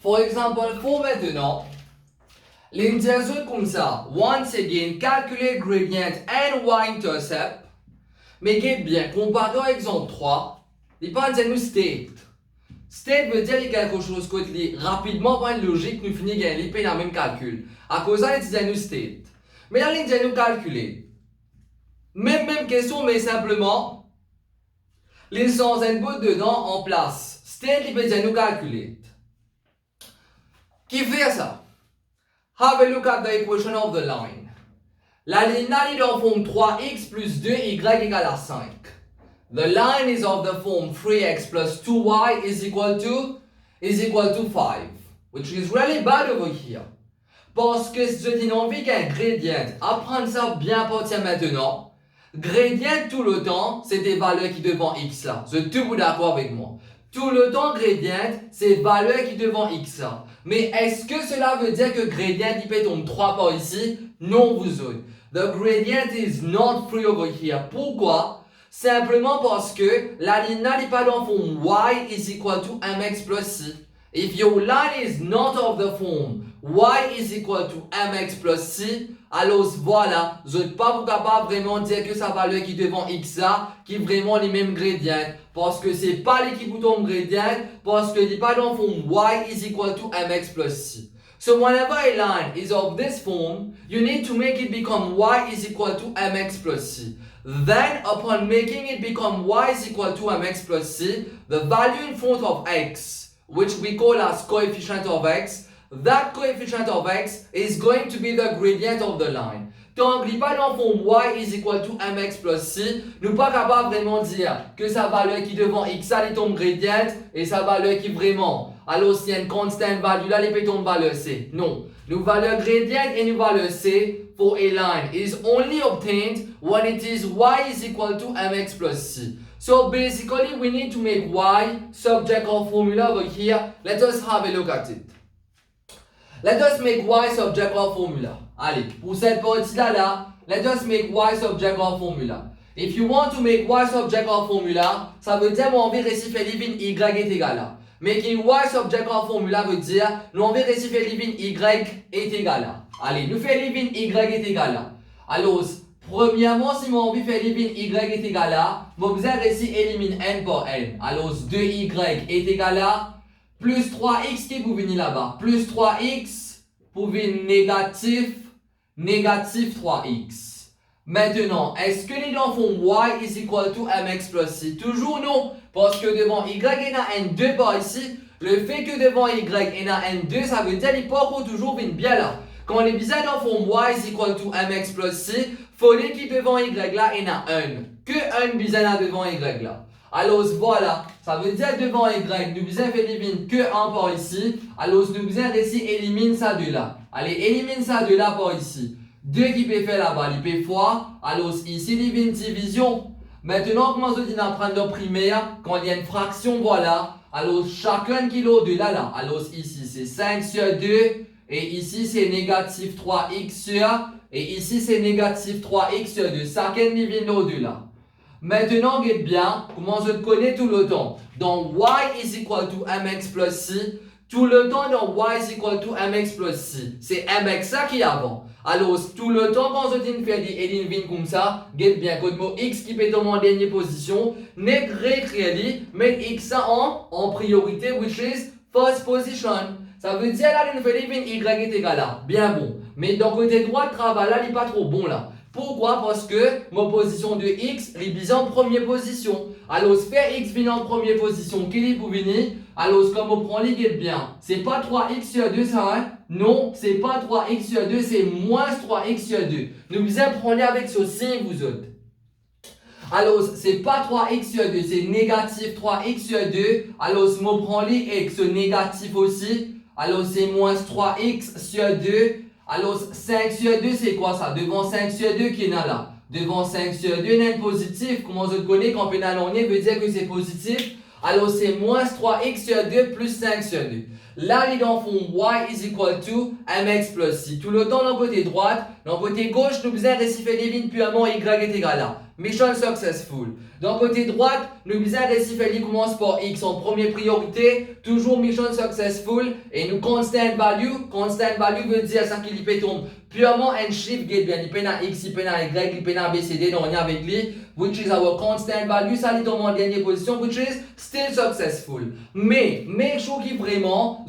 For example, pour maintenant, l'intercept comme ça, once again, calculate gradient and y-intercept. Mais bien, comparé à exemple 3, il parle de nous state. State veut dire quelque chose qui rapidement par une logique nous finit gagner dans le même calcul. À cause de ça, nous state. Mais là, il nous calculer. Même question, mais simplement, les sans input dedans en place. State, il veut dire nous calculer. Qui fait ça? Have a look at the equation of the line. La ligne est en forme 3x plus 2y égale à 5. The line is of the form 3x plus 2y is equal to 5, which is really bad over here. Parce que si tu as envie qu'un gradient, apprendre ça bien partir maintenant. Gradient tout le temps, c'est des valeurs qui devant x là. Vous êtes tous d'accord avec moi? Tout le temps, gradient, c'est valeurs qui devant x là. Mais est-ce que cela veut dire que gradient il peut tomber 3 par ici? Non, vous autres. The gradient is not free over here. Pourquoi? Simplement parce que la ligne n'est pas dans la forme y is equal to mx plus c. If your line is not of the form y is equal to mx plus c, alors voilà, vous n'êtes pas capable vraiment de dire que sa valeur qui est devant x là, qui est vraiment les mêmes gradients. Parce que c'est pas l'équipe bouton gradient, parce que n'est pas dans la forme y is equal to mx plus c. So whenever a line is of this form, you need to make it become y is equal to mx plus c. Then, upon making it become y is equal to mx plus c, the value in front of x, which we call as coefficient of x, that coefficient of x is going to be the gradient of the line. Tant qu'il n'est pas dans la forme y is equal to mx plus c, nous ne sommes pas capables vraiment de dire que sa valeur qui est devant x, ça tombe gradient, et sa valeur qui vraiment, alors s'il y a une constant value là, elle tombe valeur c. Non. Nous valeur gradient et nous valeur c for a line is only obtained when it is y is equal to mx plus c. So basically we need to make y subject of formula over here. Let us have a look at it. Let us make y subject of formula. Allez, pour cette partie-là, let us make y subject of formula. If you want to make y subject of formula, ça veut dire qu'on veut récifrer living y est égal à. Making y subject of formula veut dire nous on veut récifrer living y est égal à. Allez, nous faisons living y est égal à. Alors, premièrement, si on veut faire living y est égal à, vous allez ici éliminer n par n. Alors, 2y est égal à plus 3x qui vous venir là-bas. Plus 3x pour venir négatif 3x. Maintenant, est-ce que les gens font y is equal to mx plus c? Toujours non, parce que devant y il y a n2 par ici. Le fait que devant y il y a n2, ça veut dire qu'il peut encore toujours venir bien là. Quand les bizarres dans font y is equal to mx plus c, il faudrait qu'il devant y là, il y a un. Que un bizarre devant y là. Alors voilà, ça veut dire devant y, nous besoin faire éliminer que 1 par ici. Alors nous besoin ici éliminer ça de là. Allez, élimine ça de là par ici. 2 qui peut faire là-bas, il peut fois. Alors ici, il y a une division. Maintenant, comment on dit d'apprendre le primaire, quand il y a une fraction, voilà. Alors chacun qui est au-delà là. Alors ici, c'est 5 sur 2. Et ici, c'est négatif 3x sur. Et ici, c'est négatif 3x sur 2. Chacun qui vient au-delà. Maintenant, regarde bien, comment je connais tout le temps. Dans y is equal to mx plus c, tout le temps dans y is equal to mx plus c. C'est mx ça qui est avant. Alors, tout le temps quand je dis faire des élimines comme ça, regarde bien, quand le mot x qui peut tomber en dernière position, n'est réécrit, mais x ça en priorité, which is first position. Ça veut dire là, nous faisons y est égal à. Bien bon. Mais dans le côté droit, le travail là, il n'est pas trop bon là. Pourquoi? Parce que ma position de x est en première position. Alors, faire x vient en première position, qui est pour venir? Alors, comme on prend l'idée bien, c'est pas 3x sur 2 ça, hein? Non, c'est pas 3x sur 2, c'est moins 3x sur 2. Nous besoin prendre avec ce signe, vous autres. Alors, c'est pas 3x sur 2, c'est négatif 3x sur 2. Alors, si on prend les x négatif aussi, alors c'est moins 3x sur 2. Alors, 5 sur 2, c'est quoi ça? Devant 5 sur 2, qui est là? Devant 5 sur 2, il y a un positif. Comment je connais quand pénal on est, veut dire que c'est positif. Alors, c'est moins 3x sur 2 plus 5 sur 2. Là, les gens font y is equal to mx plus c. Tout le temps, dans le côté droite, dans le côté gauche, nous besoin récifrer les lignes purement y est égal à. mission successful. Dans côté droite, nous bizarre récif elle commence par X en première priorité, toujours mission successful, et nous constant value veut dire ça qu'il peut tomber purement un chiffre qui est bien, il peut à X, il peut à Y, il peut à B, C, D, donc on est avec lui, which is our constant value, ça il tombe en dernière position, which is still successful. Mais, make sure qu'il vraiment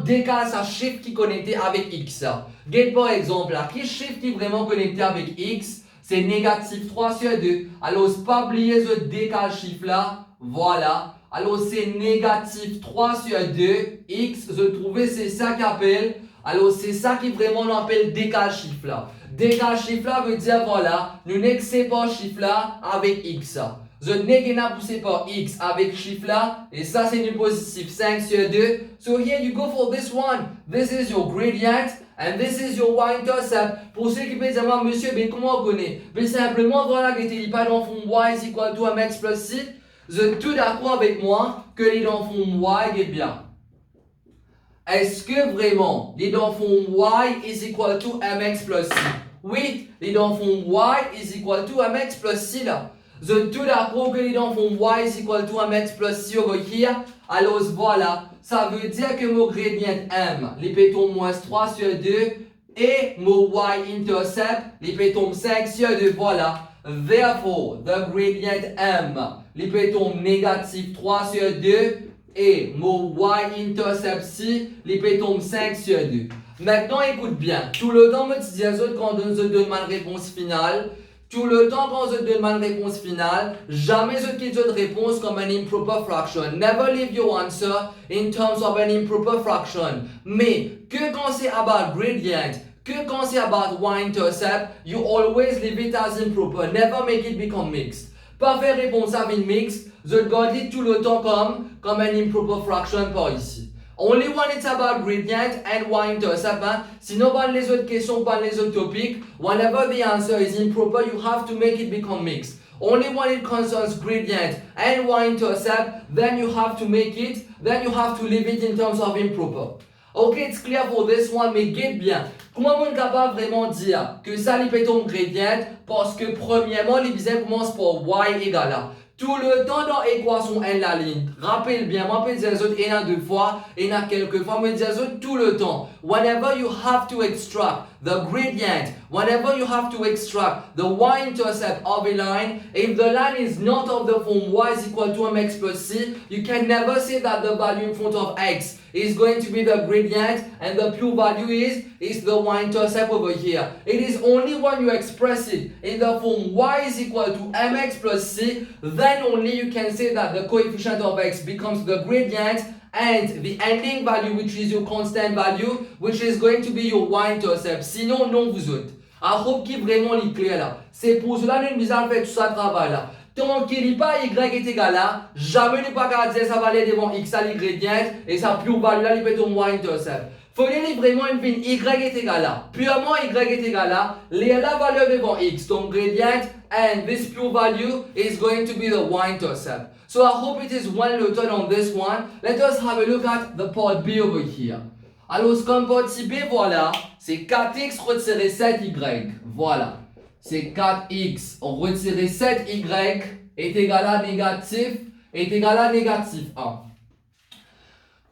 décale sa chiffre qui est connecté avec X. Get par exemple, là, qui chiffre qui est vraiment connecté avec X, c'est négatif 3 sur 2. Alors, pas oublier ce décale chiffre là, voilà. Alors, c'est négatif 3 sur 2, X, je trouvais, c'est ça qu'appelle. Alors, c'est ça qui vraiment on appelle décale chiffre là. Décale chiffre là veut dire, voilà, nous n'excès pas chiffre là avec X. Je n'ai pas poussé par X avec chiffre là, et ça c'est du positif 5 sur 2. So here you go for this one. This is your gradient, and this is your y-intercept. Pour ceux qui peuvent dire, monsieur, mais comment on connaît? Mais simplement, voilà, que tu pas dans le fond y is equal to mx plus 6. Vous êtes tout d'accord avec moi que les dans le fond y est bien. Est-ce que vraiment, les dans le fond y is equal to mx plus 6? Oui, les dans le fond y is equal to mx plus 6 là. Vous êtes tout d'accord que les dans le fond y is equal to mx plus 6 over here. Alors voilà, ça veut dire que mon gradient m, les pétons moins 3 sur 2, et mon y-intercept, les pétons 5 sur 2, voilà. Therefore, the gradient m, les pétons négatif 3 sur 2, et mon y-intercept si, les pétons 5 sur 2. Maintenant, écoute bien, tout le temps, je dis aux autres quand on se donne ma réponse finale, tout le temps quand je donne ma réponse finale, jamais je quitte une réponse comme un improper fraction. Never leave your answer in terms of an improper fraction. Mais que quand c'est about gradient, que quand c'est about y-intercept, you always leave it as improper. Never make it become mixed. Pas faire réponse avec mixed, je garde tout le temps comme un improper fraction par ici. Only when it's about gradient and y-intercept. Sinon, dans les autres questions, dans les autres topics, whenever the answer is improper, you have to make it become mixed. Only when it concerns gradient and y-intercept, then you have to leave it in terms of improper. Ok, it's clear for this one, mais guette bien. Comment on est capable vraiment dire que ça, les pétons gradient, parce que premièrement, les bizarres commencent par y égale à. Tout le temps dans l'équation n la ligne. Rappelle bien, moi je peux dire les autres n deux fois, n quelques fois, moi je dire les autres tout le temps. Whenever you have to extract the gradient, whenever you have to extract the y-intercept of a line, if the line is not of the form y is equal to mx plus c, you can never say that the value in front of x is going to be the gradient and the pure value is the y-intercept over here. It is only when you express it in the form y is equal to mx plus c, then only you can say that the coefficient of x becomes the gradient and the ending value, which is your constant value, which is going to be your y-intercept. Sinon, non vous autres. I hope qu'il vraiment est clair là. C'est pour cela que nous avons fait tout ça travail là. Tant qu'il n'est pas y est égal à, jamais n'est pas qu'à dire ça va aller devant x à l'ingrédient et ça pure value là, il peut être y-intercept. Faut dire vraiment une fin y est égal à, purement y est égal à, la valeur devant x, donc gradient, and this pure value is going to be the y-intercept. So I hope it is well noted on this one. Let us have a look at the part B over here. Alors, comme partie B, voilà, c'est 4x retiré 7y, voilà. C'est 4x retiré 7y est égal à négatif 1.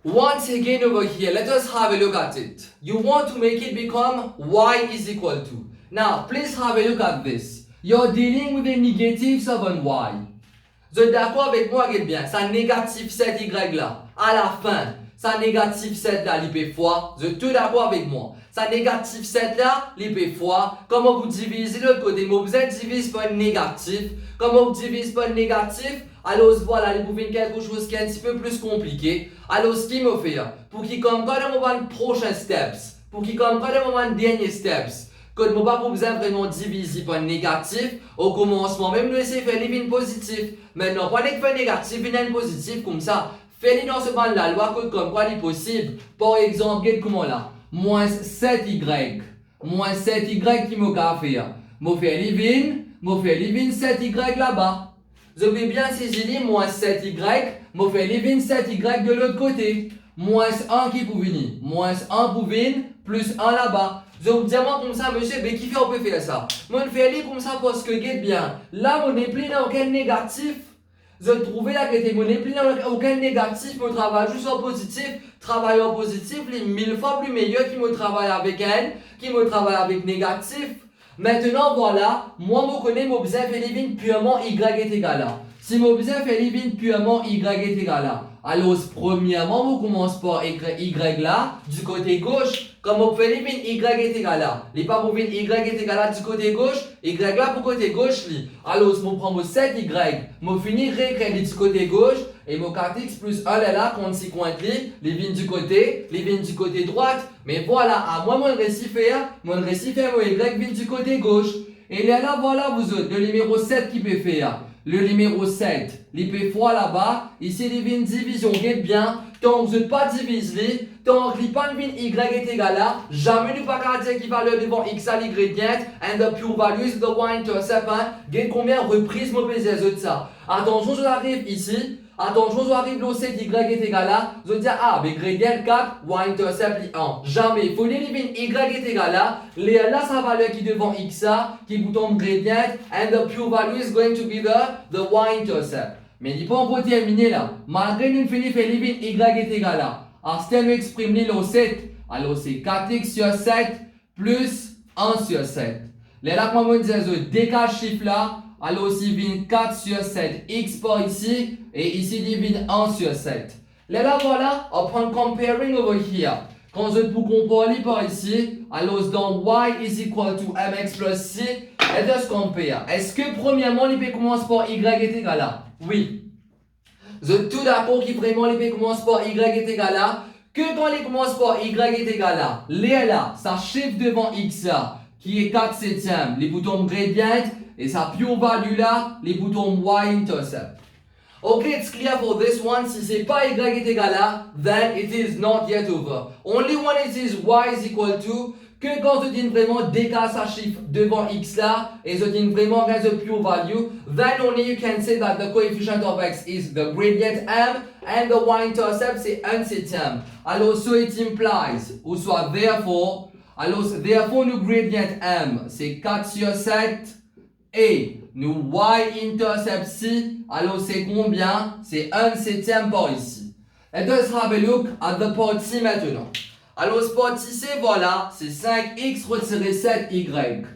Once again over here, let us have a look at it. You want to make it become y is equal to. Now, please have a look at this. You're dealing with the negatives of an y. Vous êtes d'accord avec moi, regardez bien, ça négatif 7y là, à la fin, ça négatif 7 là, l'IP fois, vous êtes tout d'accord avec moi. Ça négatif 7 là, l'IP fois, comment vous divisez l'autre côté, mais vous êtes divisé par un négatif, comment vous divisez par un négatif, alors voilà, vous pouvez quelque chose qui est un petit peu plus compliqué. Alors ce qu'il me fait, pour qu'il comme quand on va le prochain steps, pour qu'il comme quand on va le dernier steps, quand on va pas besoin vraiment diviser par un négatif, au commencement, même nous laisser faire les positif. Maintenant, quand on fait négatif, il y a un positif comme ça. Faites dans ce ban la loi comme quoi il est possible. Par exemple, regardez comment là. Moins 7y. Moins 7y qui m'a fait. M'a fait livin 7y là-bas. Vous avez bien saisi moins 7y. M'a fait livin 7y de l'autre côté. moins 1 qui pour venir. Moins 1 pour venir, plus 1 là-bas. Donc, diamant comme ça, monsieur, mais qui fait on peut faire ça? Moi, je fais comme ça parce que, get bien. Là, mon épée n'a aucun négatif. Je trouve là que mon épée n'a aucun négatif. Mon travail juste en positif. Travail en positif, les 1000 fois plus meilleur qui me travaille avec N, qui me travaille avec négatif. Maintenant, voilà, moi, je connais mon besoin fait l'évine purement Y est égal à. Si mon besoin fait l'évine purement Y est égal à, alors, premièrement, on commence par écrire Y là, du côté gauche. Comme on fait l'évine Y est égal à. Les pas pour Y est égal à du côté gauche, Y là pour côté gauche. Alors, je prends mon 7Y, je finis réécrire du côté gauche, et mon 4x plus 1 là, conséquent, les vignes du côté droite. Mais voilà, à moi, mon récit fait, mon Y vient du côté gauche. Et là, voilà, vous autres, le numéro 7 qui peut faire. Le numéro 7, il peut faire là-bas. Ici, il y a une division, regarde bien. Tant que vous n'êtes pas divisé, tant que pas une Y est égal à, jamais nous pas dire qu'il va le devant X à l'ingrédient, and the pure values, the y-intercept, regarde combien de reprises je peux de ça. Attention, je arrive ici. Attention, je arrive là, 7y est égal à, je dis, ah, mais gradient 4, y-intercept 1. Jamais. Il faut l'éliminer y est égal à, là, sa valeur qui est devant x, qui bouton gradient, and the pure value is going to be the y-intercept. Mais il n'est pas encore terminé là. Malgré nous finissons par éliminer y est égal à, alors si nous exprimons le 7, alors c'est 4x sur 7 plus 1 sur 7. Là, comme on dit, je décale chiffre là. Alors, ici, divine 4 sur 7, x par ici, et ici, divine 1 sur 7. Là, voilà, on prend comparing over here. Quand je peux comparer par ici, alors dans y is equal to mx plus c, let us compare. Est-ce que, premièrement, l'IP commence par y est égal à? Oui. Je suis tout d'accord que vraiment l'IP commence par y est égal à. Que quand il commence par y est égal à, là, ça chiffre devant x, qui est 4 septièmes, les boutons gradient, et sa pure value là, les boutons y-intercept. Okay, it's clear for this one. Si c'est pas y est égal à, then it is not yet over. Only when it is y is equal to, que quand je dis vraiment décale sa chiffre devant x là, et je dis vraiment as a pure value, then only you can say that the coefficient of x is the gradient m, and the y-intercept c'est 1 septième. Alors, so it implies, ou soit therefore, alors therefore nous gradient m, c'est 4 sur 7, et nous y-intercept c, alors c'est combien? C'est 1 septième par ici. Let us have a look at the part C maintenant. Alors ce part C, voilà, c'est 5x retiré 7y.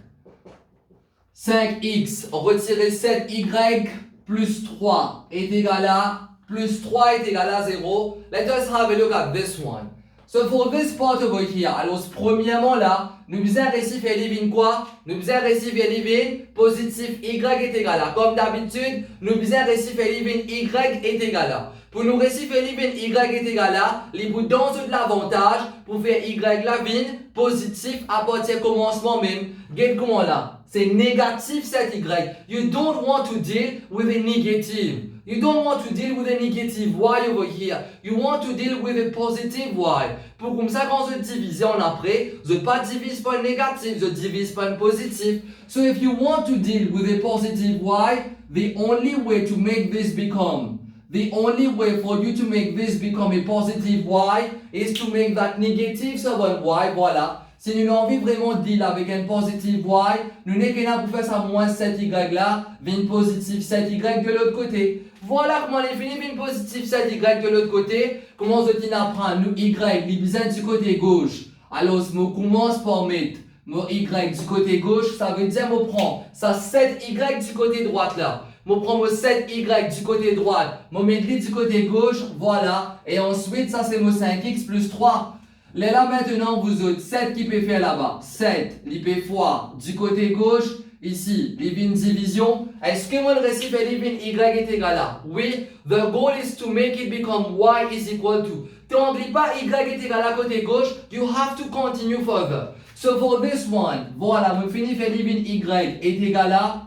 5x retiré 7y plus 3 est égal à, plus 3 est égal à 0. Let us have a look at this one. So for this part over here, alors premièrement là, nous faisons récif élimine quoi? Nous faisons récif élimine positif y est égal à. Comme d'habitude, nous faisons récif élimine y est égal à. Pour nous récif élimine y est égal à, les bouts dans de l'avantage pour faire y la vine positif à partir du commencement même. Regarde comment là, c'est négatif cet y. You don't want to deal with a negative. You don't want to deal with a negative y over here. You want to deal with a positive y. Pour comme ça, quand je divise en après, je ne pas divise par un négatif, je divise par un positif. So if you want to deal with a positive y, the only way to make this become, the only way for you to make this become a positive y is to make that negative 7y, voilà. Si nous avons envie vraiment de deal avec un positive y, nous n'avons qu'à pour faire ça moins 7y là, une positive 7y de l'autre côté. Voilà comment on finit une positive 7y de l'autre côté. Comment je dis apprend nous y, les bisous du côté gauche. Alors, je commence par mettre mon y du côté gauche, ça veut dire que je prends ça 7y du côté droite là. Je prends mon 7y du côté droite, je mets du côté gauche, voilà. Et ensuite, ça c'est mon 5x plus 3. Là maintenant, vous autres, 7 qui peut faire là-bas. 7, il peut faire du côté gauche, ici, il y a une division. Est-ce que mon récif est y est égal à? Oui, the goal is to make it become y is equal to. Tu n'oublies pas y est égal à côté gauche, you have to continue further. So for this one, voilà, je finis par y est égal à.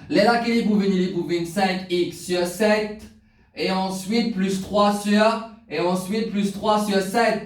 Là, qu'il est pour venir 5x sur 7, et ensuite plus 3 sur, et ensuite plus 3 sur 7.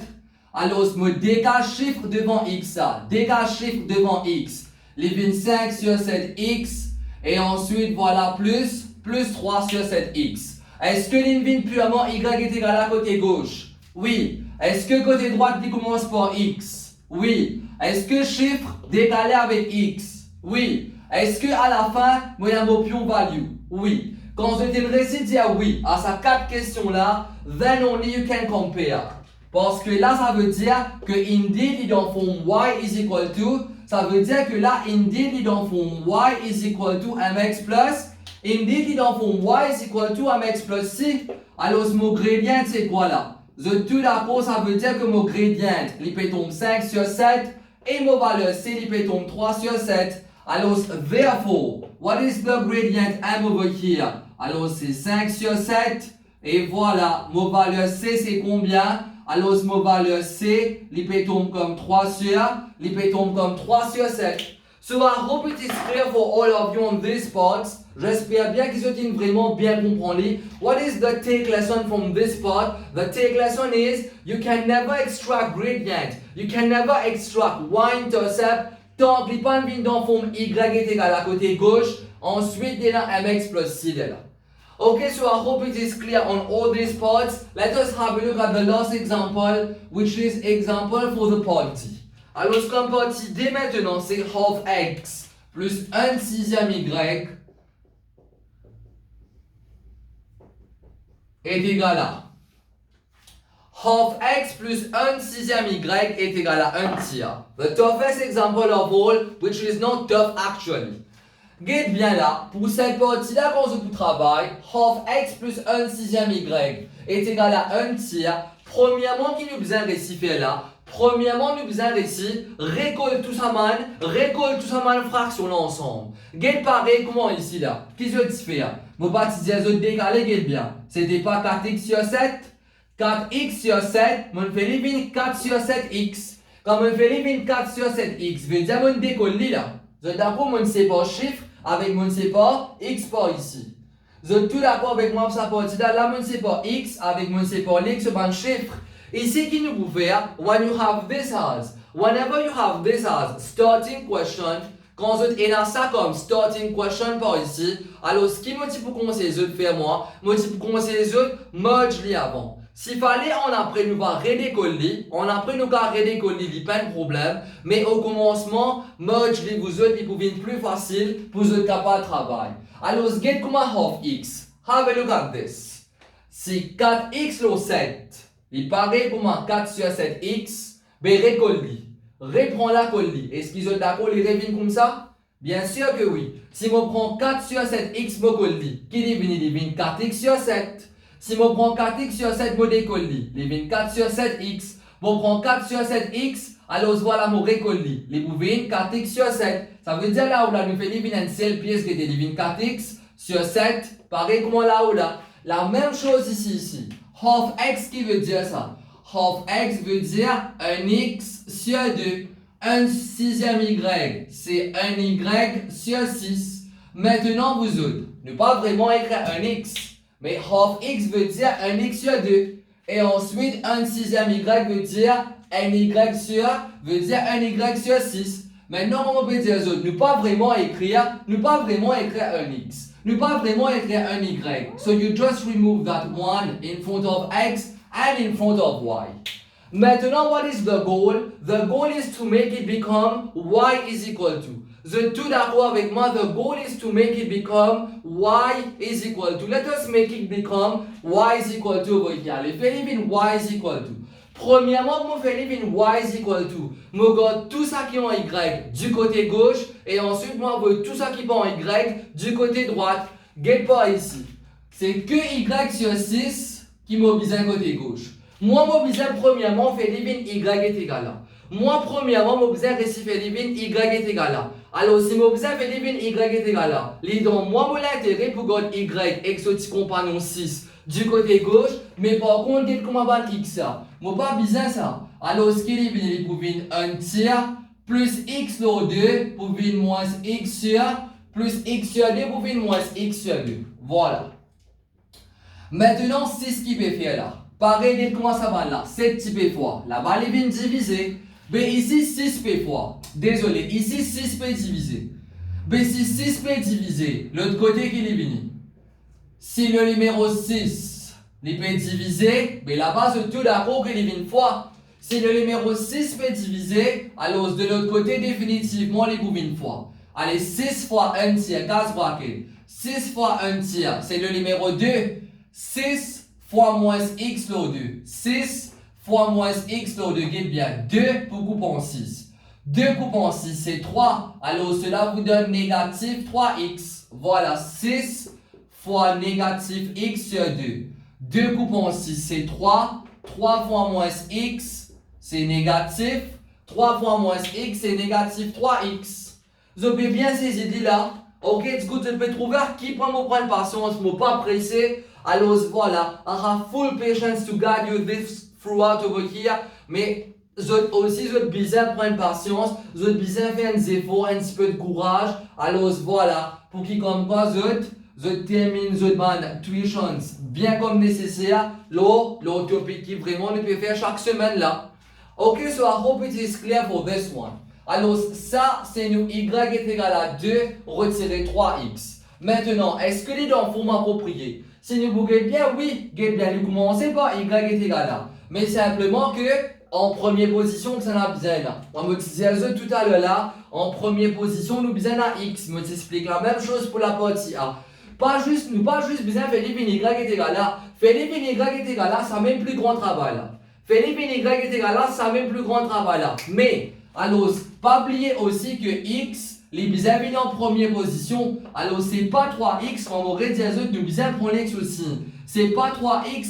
Alors, je me décale chiffre devant x, décale chiffre devant x. Les 25 sur 7x, et ensuite, voilà, plus 3 sur 7x. Est-ce que l'in purement y est égal à côté gauche? Oui. Est-ce que côté droite qui commence par X? Oui. Est-ce que chiffre décalé avec X? Oui. Est-ce que à la fin, moi il y a un pion value? Oui. Quand je t'aimerais dire oui à ces 4 questions-là, then only you can compare. Parce que là, ça veut dire que indeed, il en font y is equal to. Ça veut dire que là, indeed, il en font y is equal to mx plus. Indeed, il en font y is equal to mx plus c. Alors, ce mot gradient, c'est quoi là? The tout d'accord, ça veut dire que mon gradient, il peut tomber 5 sur 7. Et mon valeur c, il peut tomber 3 sur 7. Alors, therefore, what is the gradient m over here? Alors, c'est 5 sur 7. Et voilà, mon valeur c, c'est combien? Alors, mon valeur c, il peut tomber comme 3 sur 7. So, I hope it is clear for all of you on this part. J'espère bien qu'ils ont vraiment bien compris. What is the take lesson from this part? The take lesson is, you can never extract gradient. You can never extract y-intercept tant qu'il n'y a pas une dans forme y est égal à côté gauche. Ensuite, il y a mx plus c là. Okay, so I hope it is clear on all these parts. Let us have a look at the last example, which is example for the party. Alors, comme partie dès maintenant, c'est half x plus 1 sixième y est égal à half x plus 1 sixième y est égal à 1 tiers. The toughest example of all, which is not tough actually. Guette bien là, pour cette partie-là, quand je travaille, half x plus 1 sixième y est égal à 1 tiers. Premièrement, qui nous besoin réciter là? Premièrement, nous besoin réciter, récolte tout ça man fraction là ensemble. Guette pareil, comment ici là? Qu'est-ce que tu fais? Mon parti des autres décalés, guette bien. C'était pas 4x sur 7? 4x sur 7, on fait les 4 sur 7x. Quand on fait les 4 sur 7x, veut dire qu'on décolle là. Vous êtes d'accord, on ne sait pas chiffre avec on ne sait pas x par ici. Vous êtes tout d'accord avec moi pour sa partie là, on ne sait pas x avec on ne sait pas x sur un chiffre. Ici, qui nous pouvait, when you have this as, whenever you have this as starting question, quand vous êtes dans ça comme starting question par ici, alors ce qui me dit pour commencer les autres faire moi, me dit pour commencer les autres, merge les avant. S'il fallait, on après nous va redécoller, pas de problème, mais au commencement, merge les vous autres, ils pouvaient être plus facile pour vous être capable de travailler. Alors, get comme half x. Have a look at this. Si 4x le 7, il paraît comme 4 sur 7x, ben récoller. Reprends la colle. Est-ce qu'ils sont d'accord, les reviennent comme ça? Bien sûr que oui. Si je prends 4 sur 7x, je colle. Qui devient 4x sur 7. Si je prends 4x sur 7, je décolle. Les 24 sur 7x. Je prends 4 sur 7x, alors voilà mon récolli. Les bouviens 4x sur 7. Ça veut dire là où là, nous faisons une seule pièce qui était 4x sur 7. Pareil comme là où là. La même chose ici. Half x qui veut dire ça? Half x veut dire 1x sur 2. 1 sixième y, c'est 1 y sur 6. Maintenant, vous autres, ne pas vraiment écrire 1x, mais half x veut dire 1x sur 2. Et ensuite, 1 sixième y veut dire 1 y sur 6. Maintenant, on peut dire aux autres, ne pas vraiment écrire 1x. Ne pas vraiment écrire 1 y. So you just remove that one in front of x and in front of y. Maintenant, what is the goal? The goal is to make it become y is equal to. Vous êtes tout d'accord avec moi? The goal is to make it become y is equal to. Let us make it become y is equal to over here. Les faits y is equal to. Premièrement, mon fait y is equal to. Je garde tout ça qui est en y du côté gauche et ensuite moi je veux tout ça qui est en y du côté droite. Get pas ici. C'est que y sur 6 qui mobilise un côté gauche. Moi, je besoin premièrement faire y est égal à. Moi, premièrement, je besoin réciter y est égal à. Alors, si je besoin faire y est égal à, les dons, moi, je l'intérêt pour garder y exotique compagnon 6 du côté gauche, mais par contre, je comment va x ça. Moi, pas besoin ça. Alors, ce qui est venu pour venir 1 tiers plus x sur 2 pour venir moins x sur plus x sur 2 pour venir moins x sur 2. Voilà. Maintenant, c'est ce qu'il peut faire là. Pareil, comment ça va là? 7 p fois. La balle vient diviser. Mais ici, 6 p fois. Désolé, ici, 6 p divisé. Mais si 6 p divisé, l'autre côté qui est venu. Si le numéro 6 il peut diviser, mais là-bas, c'est tout d'accord qu'il y une fois. Si le numéro 6 peut diviser, alors de l'autre côté, définitivement, il y une fois. Allez, 6 fois 1 tiers, 4 braquets. 6 fois 1 tiers, c'est le numéro 2. 6 fois moins x log 2. 6 fois moins x log 2, guide bien. 2 pour couper en 6. 2 coupes en 6, c'est 3. Alors, cela vous donne négatif 3x. Voilà, 6 fois négatif x sur 2. 2 coupes en 6, c'est 3. 3 fois moins x, c'est négatif. 3 fois moins x, c'est négatif 3x. Vous avez bien ces idées-là. Ok, it's good, je peux trouver qui prend mon point de patience, je ne pas pressé. Alors, voilà, I have full patience to guide you this throughout over here. Mais aussi, je besoin de prendre patience, je besoin de faire des efforts, un petit peu de courage. Alors, voilà, pour qui comme quoi, je termine je tuitions bien comme nécessaire, le topic qui vraiment ne peut faire chaque semaine là. Ok, so I hope it is clear for this one. Alors, ça, c'est nous y est égal à 2, retirer 3x. Maintenant, est-ce que les dans le format approprié? Si nous vous guettez bien, oui, guettez bien, nous commencez par y est égal à. Mais simplement que, en première position, que ça n'a besoin là. On me disait tout à l'heure là, en première position, nous besoin à x. Je t'explique la même chose pour la partie A. Pas juste besoin de faire y est égal à. Philippe y est égal à, ça même plus grand travail là. Philippe y est égal à, ça même plus grand travail là. Mais, alors, pas oublier aussi que x, les besoin en première position. Alors, c'est pas 3x, on aurait dit à eux, nous besoin prendre x aussi. C'est pas 3x,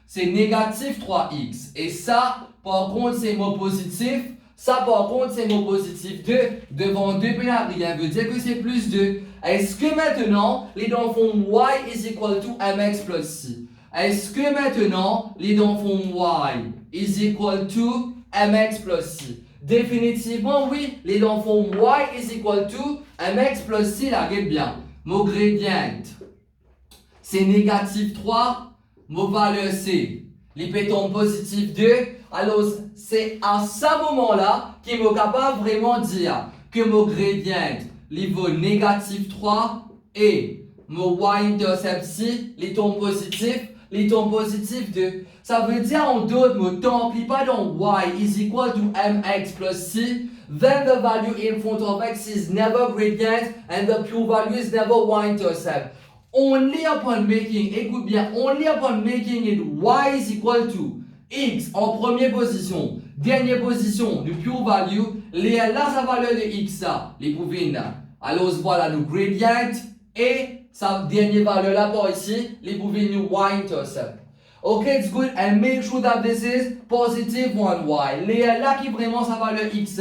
c'est négatif 3x. Et ça, par contre, c'est mot positif. Ça, par contre, c'est mot positif 2. Devant 2, rien veut dire que c'est plus 2. Est-ce que maintenant, les dents font y is equal to mx plus c? Est-ce que maintenant, les dents font y is equal to mx plus c? Définitivement, oui. Les dents font y is equal to mx plus c, la guette bien. Mon gradient, c'est négatif 3. Mon valeur c'est les pétons positif 2. Alors, c'est à ce moment-là qu'il est capable vraiment de dire que mon gradient, il vaut négatif 3 et mon y-intercept si, les tons positifs 2. Ça veut dire en d'autres mots, tant pis pas dans y is equal to mx plus c, then the value in front of x is never gradient and the pure value is never y-intercept. Only upon making, écoute bien, only upon making it y is equal to x en première position, dernière position du pure value, là sa valeur de x, les pouvines. Alors voilà, nous gradient et sa dernière valeur là par ici, les pouvines nous y-intercept. Okay, it's good, and make sure that this is positive 1y. Là qui vraiment sa valeur x,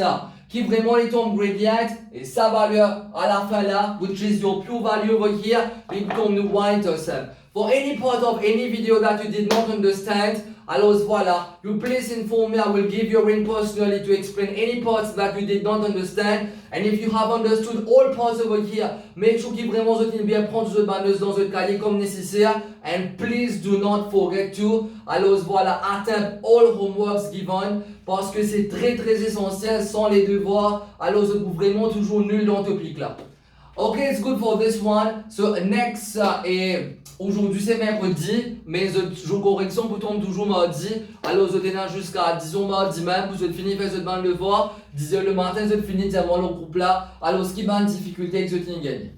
qui vraiment est ton gradient et sa valeur à la fin là, which is your pure value over here, it becomes the y-intercept. For any part of any video that you did not understand, alors voilà, you please inform me. I will give you a ring personally to explain any parts that you did not understand. And if you have understood all parts over here, make sure que vraiment vous bien prendre votre bandeuse dans votre cahier comme nécessaire. And please do not forget to, alors voilà, attempt all homeworks given, parce que c'est très essentiel. Sans les devoirs, alors vous êtes vraiment toujours nul dans le topic là. Okay, it's good for this one. So next et aujourd'hui c'est mercredi, mais je joue correction pour tomber toujours mardi. Alors je tenais jusqu'à disons mardi même, vous êtes fini faire cette bande de devoirs. 10h le matin, vous êtes fini d'avoir le groupe là. Alors ce qui va en difficulté que je tiens gagné.